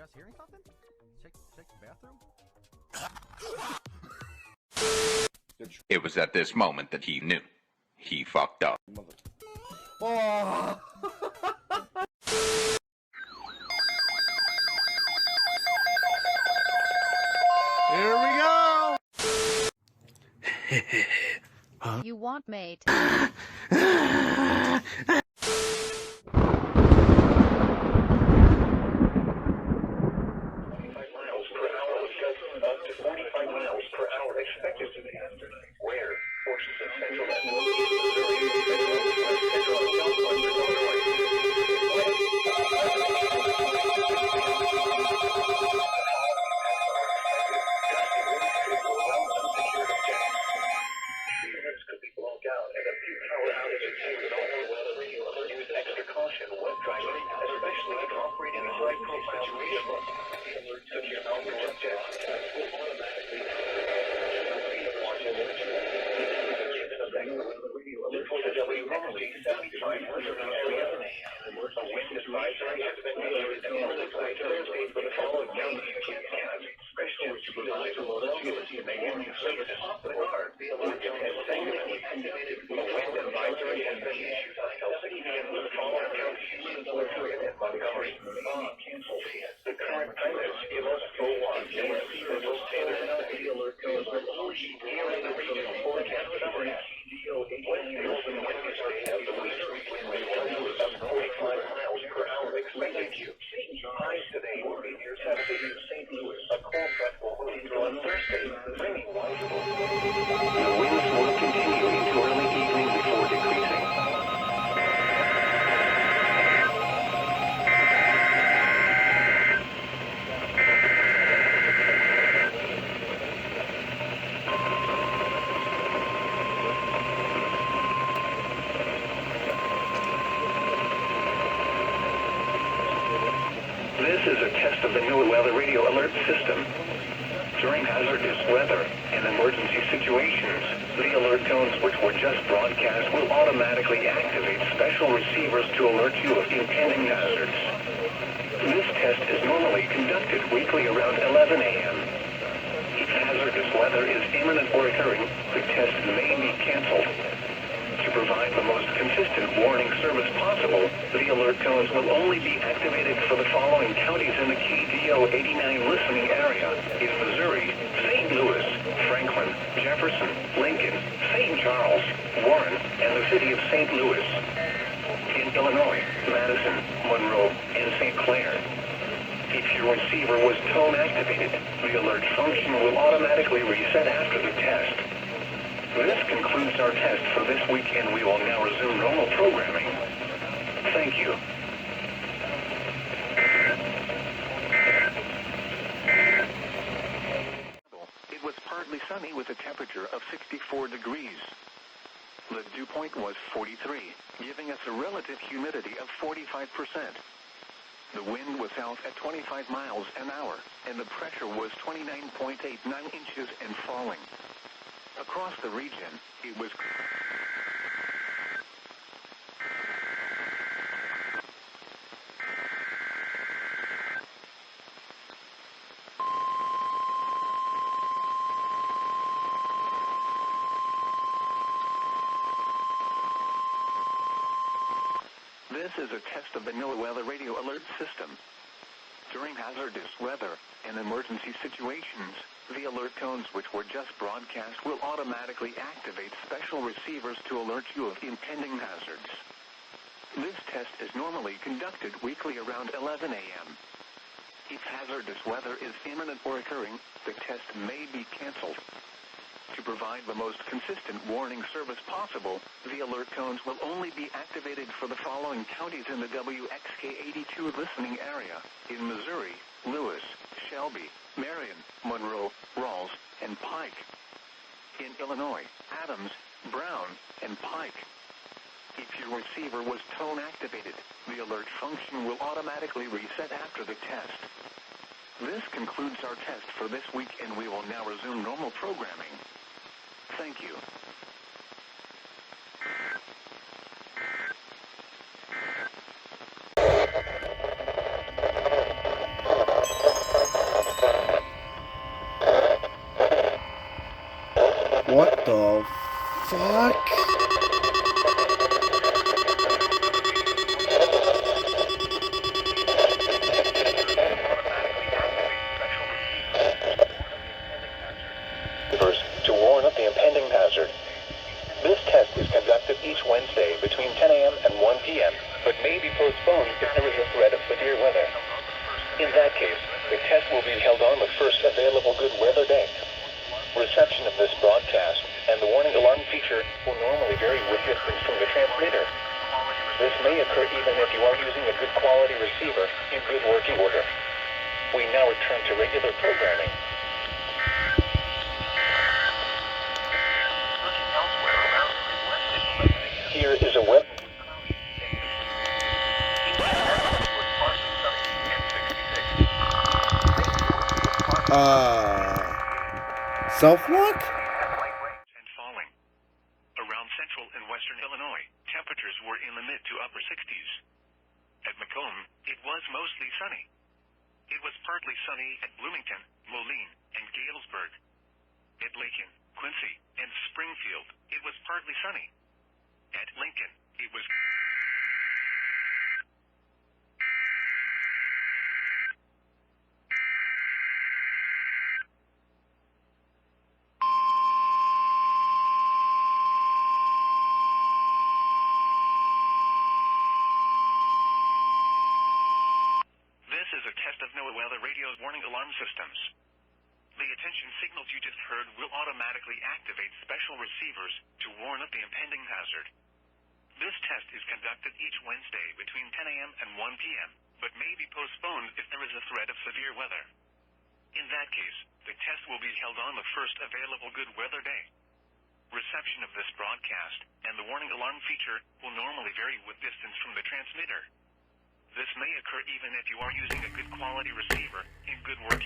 guys hearing something? Check the bathroom. It was at this moment that he knew. He fucked up. Oh! Here we go! Huh? You want mate? This is a test of the new weather radio alert system. During hazardous weather and emergency situations, the alert tones which were just broadcast will automatically activate special receivers to alert you of impending hazards. This test is normally conducted weekly around 11 a.m. If hazardous weather is imminent or occurring, the test may be canceled. To provide the most consistent warning service possible, the alert tones will only be activated for the following counties in the KDO 89 listening area in Missouri: St. Louis, Franklin, Jefferson, Lincoln, St. Charles, Warren, and the city of St. Louis. In Illinois, Madison, Monroe, and St. Clair. If your receiver was tone activated, the alert function will automatically reset after the test. This concludes our test for this week, and we will now resume normal programming. Thank you. It was partly sunny with a temperature of 64 degrees. The dew point was 43, giving us a relative humidity of 45%. The wind was south at 25 miles an hour, and the pressure was 29.89 inches and falling. Across the region, it was... This is a test of the NOAA Weather Radio Alert System. During hazardous weather and emergency situations, the alert tones which were just broadcast will automatically activate special receivers to alert you of impending hazards. This test is normally conducted weekly around 11 a.m. If hazardous weather is imminent or occurring, the test may be canceled. To provide the most consistent warning service possible, the alert tones will only be activated for the following counties in the WXK82 listening area in Missouri: Lewis, Shelby, Marion, Monroe, Rawls, and Pike. In Illinois, Adams, Brown, and Pike. If your receiver was tone activated, the alert function will automatically reset after the test. This concludes our test for this week, and we will now resume normal programming. Thank you. Wednesday between 10 a.m. and 1 p.m., but may be postponed if there is a threat of severe weather. In that case, the test will be held on the first available good weather day. Reception of this broadcast and the warning alarm feature will normally vary with distance from the transmitter. This may occur even if you are using a good quality receiver in good working order. We now return to regular programming. Here is a web. Self-lock? And falling. Around central and western Illinois, temperatures were in the mid to upper 60s. At Macomb, it was mostly sunny. It was partly sunny at Bloomington, Moline, and Galesburg. At Lincoln, Quincy, and Springfield, it was partly sunny. At Lincoln, it was... This is a test of NOAA weather radio's warning alarm systems. The attention signals you just heard will automatically activate special receivers to warn of the impending hazard. This test is conducted each Wednesday between 10 a.m. and 1 p.m., but may be postponed if there is a threat of severe weather. In that case, the test will be held on the first available good weather day. Reception of this broadcast and the warning alarm feature will normally vary with distance from the transmitter. This may occur even if you are using a good quality receiver in good working